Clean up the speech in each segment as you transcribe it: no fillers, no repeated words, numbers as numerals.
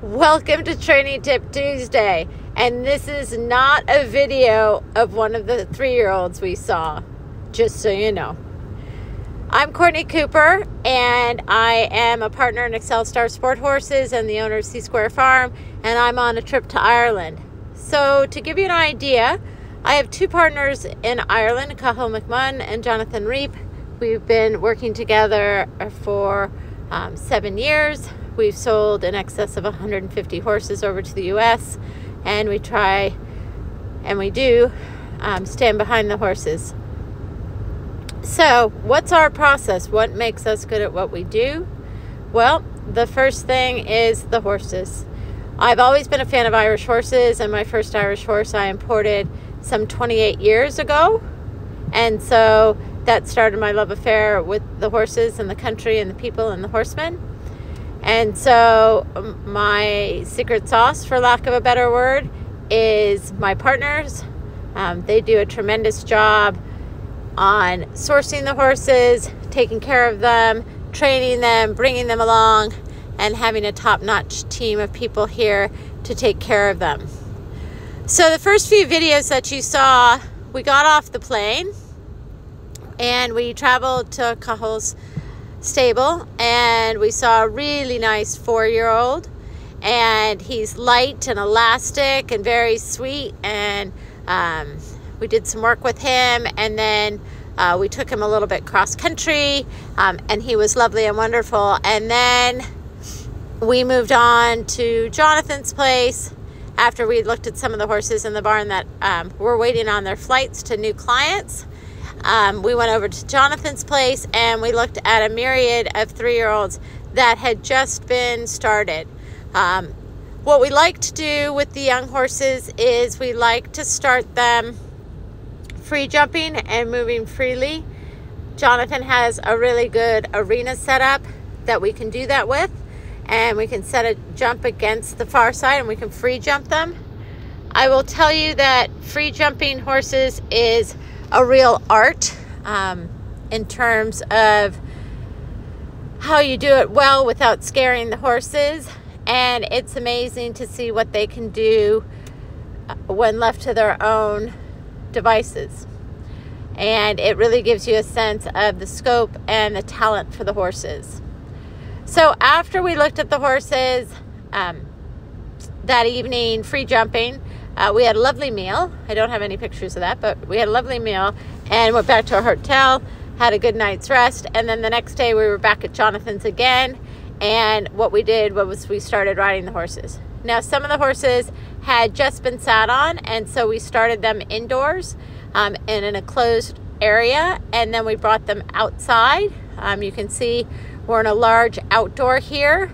Welcome to Training Tip Tuesday, and this is not a video of one of the 3-year-olds we saw, just so you know. I'm Courtney Cooper, and I am a partner in Excel Star Sport Horses and the owner of C Square Farm, and I'm on a trip to Ireland. So to give you an idea, I have 2 partners in Ireland, Cathal McMahon and Jonathan Reap. We've been working together for 7 years. We've sold in excess of 150 horses over to the U.S., and we try, and we do, stand behind the horses. So what's our process? What makes us good at what we do? Well, the first thing is the horses. I've always been a fan of Irish horses, and my first Irish horse I imported some 28 years ago. And so that started my love affair with the horses and the country and the people and the horsemen. And so my secret sauce, for lack of a better word, is my partners. They do a tremendous job on sourcing the horses, taking care of them, training them, bringing them along, and having a top-notch team of people here to take care of them. So the first few videos that you saw, we got off the plane and we traveled to Cahill's stable, and we saw a really nice 4-year-old, and he's light and elastic and very sweet, and we did some work with him, and then we took him a little bit cross country, and he was lovely and wonderful. And then we moved on to Jonathan's place after we looked at some of the horses in the barn that were waiting on their flights to new clients. We went over to Jonathan's place and we looked at a myriad of 3-year-olds that had just been started. What we like to do with the young horses is we like to start them free jumping and moving freely. Jonathan has a really good arena setup that we can do that with, and we can set a jump against the far side and we can free jump them. I will tell you that free jumping horses is a real art in terms of how you do it well without scaring the horses, and it's amazing to see what they can do when left to their own devices, and it really gives you a sense of the scope and the talent for the horses. So after we looked at the horses that evening free jumping, we had a lovely meal. I don't have any pictures of that, but we had a lovely meal and went back to our hotel, had a good night's rest, and then the next day we were back at Jonathan's again, and what we did was we started riding the horses. Now, some of the horses had just been sat on, and so we started them indoors in an enclosed area, and then we brought them outside. You can see we're in a large outdoor here.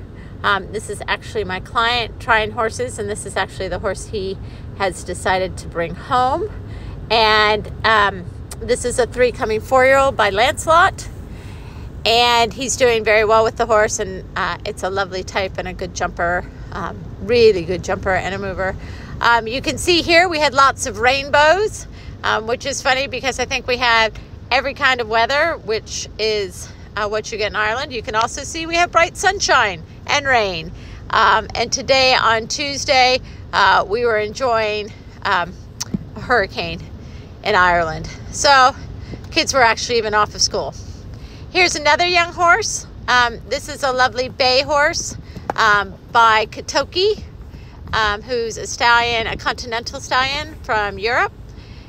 This is actually my client trying horses, and this is actually the horse he has decided to bring home. And this is a 3-coming-4-year-old by Lancelot, and he's doing very well with the horse, and it's a lovely type and a good jumper, really good jumper and a mover. You can see here we had lots of rainbows, which is funny because I think we have every kind of weather, which is what you get in Ireland. You can also see we have bright sunshine and rain. And today on Tuesday, we were enjoying a hurricane in Ireland. So kids were actually even off of school. Here's another young horse. This is a lovely bay horse by Katoki, who's a stallion, a continental stallion from Europe.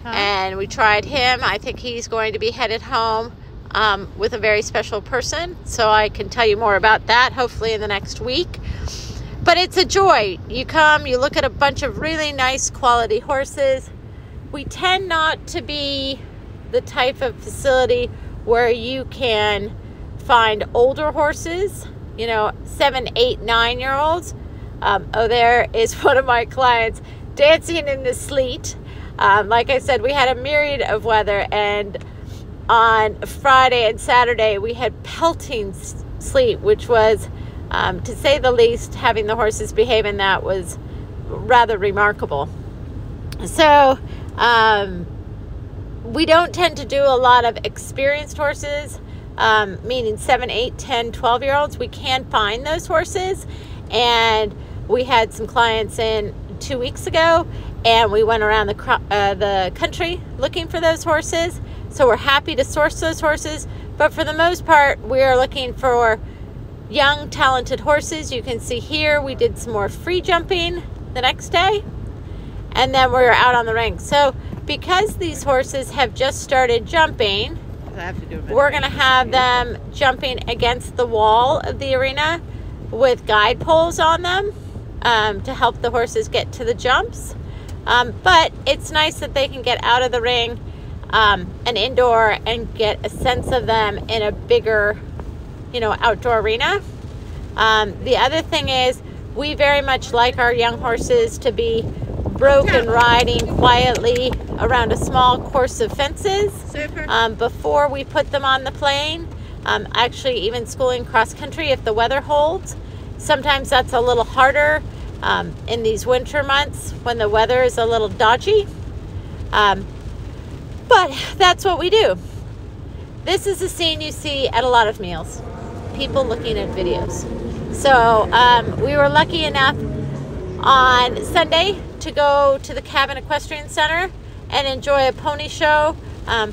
And we tried him. I think he's going to be headed home with a very special person. So I can tell you more about that hopefully in the next week. But it's a joy. You come, you look at a bunch of really nice quality horses. We tend not to be the type of facility where you can find older horses, 7, 8, 9-year-olds. There is one of my clients dancing in the sleet. Like I said, we had a myriad of weather, and on Friday and Saturday we had pelting sleet, which was, to say the least, having the horses behave in that was rather remarkable. So we don't tend to do a lot of experienced horses, meaning 7, 8, 10, 12-year-olds. We can find those horses, and We had some clients in 2 weeks ago, and we went around the country looking for those horses. So we're happy to source those horses, but for the most part, we are looking for young, talented horses. You can see here we did some more free jumping the next day, and then we're out on the ring. So because these horses have just started jumping, we're going to have them jumping against the wall of the arena with guide poles on them to help the horses get to the jumps. But it's nice that they can get out of the ring and indoor and get a sense of them in a bigger, outdoor arena. The other thing is we very much like our young horses to be broken riding quietly around a small course of fences before we put them on the plane. Actually, even schooling cross country if the weather holds. Sometimes that's a little harder in these winter months when the weather is a little dodgy. But that's what we do. This is a scene you see at a lot of meals. People looking at videos. So we were lucky enough on Sunday to go to the Cabin Equestrian Center and enjoy a pony show.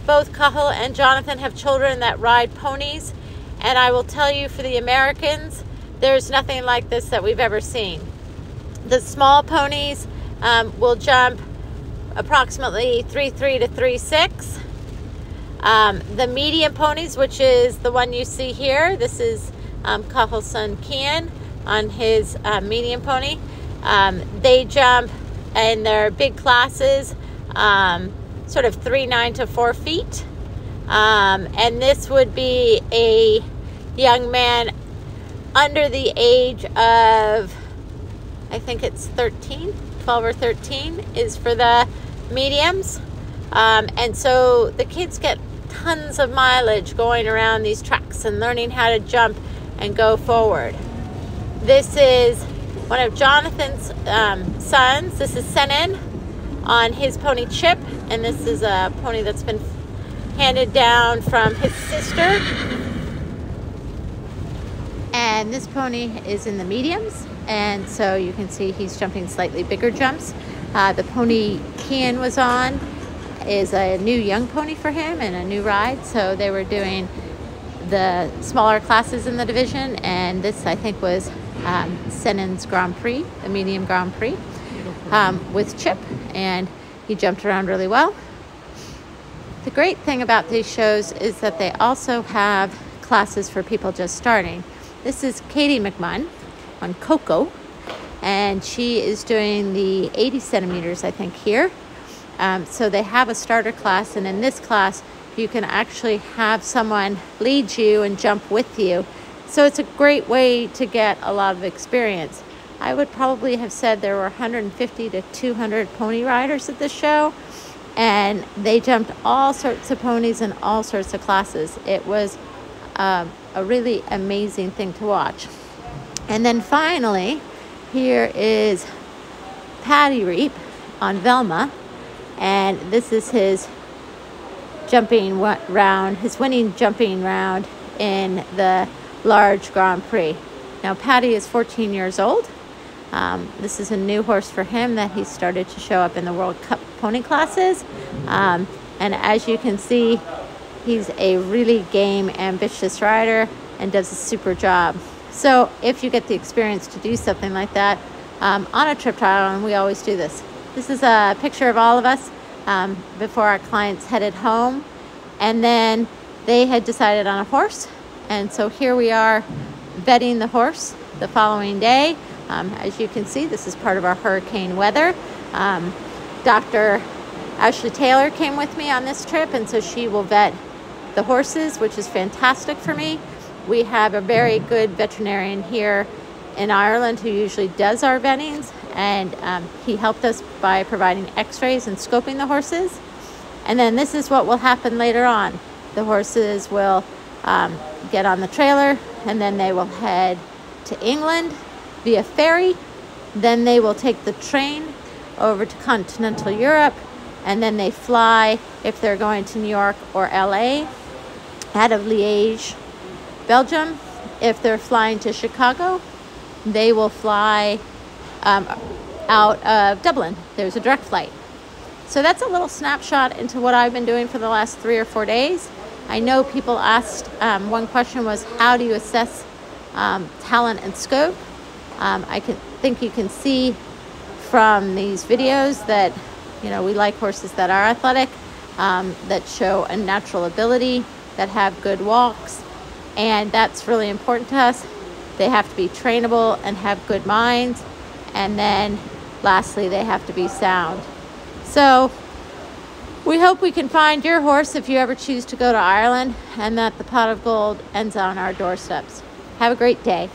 Both Cathal and Jonathan have children that ride ponies, and I will tell you, for the Americans, there's nothing like this that we've ever seen. The small ponies will jump approximately 3.3 to 3.6. The medium ponies, which is the one you see here, this is Cahil's son Kian on his medium pony. They jump in their big classes, sort of 3.9 to 4 feet. And this would be a young man under the age of, I think it's 12 or 13 is for the mediums. And so the kids get tons of mileage going around these tracks and learning how to jump and go forward. This is one of Jonathan's sons. This is Senan on his pony Chip, and this is a pony that's been handed down from his sister. And this pony is in the mediums, and so you can see he's jumping slightly bigger jumps. The pony Kian was on is a new young pony for him and a new ride, so they were doing the smaller classes in the division, and this I think was Senan's Grand Prix, the medium Grand Prix, with Chip, and he jumped around really well. The great thing about these shows is that they also have classes for people just starting. This is Katie McMunn on Coco, and she is doing the 80 centimeters, I think, here. So they have a starter class, and in this class, you can actually have someone lead you and jump with you. So it's a great way to get a lot of experience. I would probably have said there were 150 to 200 pony riders at this show, and they jumped all sorts of ponies in all sorts of classes. It was a really amazing thing to watch. And then finally, here is Paddy Reap on Velma, and this is his jumping round, his winning jumping round in the large Grand Prix. Now Paddy is 14 years old. This is a new horse for him that he started to show up in the World Cup pony classes. And as you can see, he's a really game, ambitious rider and does a super job. So if you get the experience to do something like that on a trip trial, and we always do this. This is a picture of all of us before our clients headed home, and then they had decided on a horse, and so here we are vetting the horse the following day. As you can see, this is part of our hurricane weather. Dr. Ashley Taylor came with me on this trip, and so she will vet the horses, which is fantastic for me. We have a very good veterinarian here in Ireland who usually does our vettings, and he helped us by providing x-rays and scoping the horses. And then this is what will happen later on. The horses will get on the trailer, and then they will head to England via ferry. Then they will take the train over to continental Europe, and then they fly, if they're going to New York or LA, out of Liège, Belgium. If they're flying to Chicago, they will fly out of Dublin. There's a direct flight. So that's a little snapshot into what I've been doing for the last 3 or 4 days. I know people asked, one question was, how do you assess talent and scope? I think you can see from these videos that, you know, we like horses that are athletic, that show a natural ability, that have good walks, and that's really important to us. They have to be trainable and have good minds, and then lastly, they have to be sound. So we hope we can find your horse if you ever choose to go to Ireland, and that the pot of gold ends on our doorsteps. Have a great day.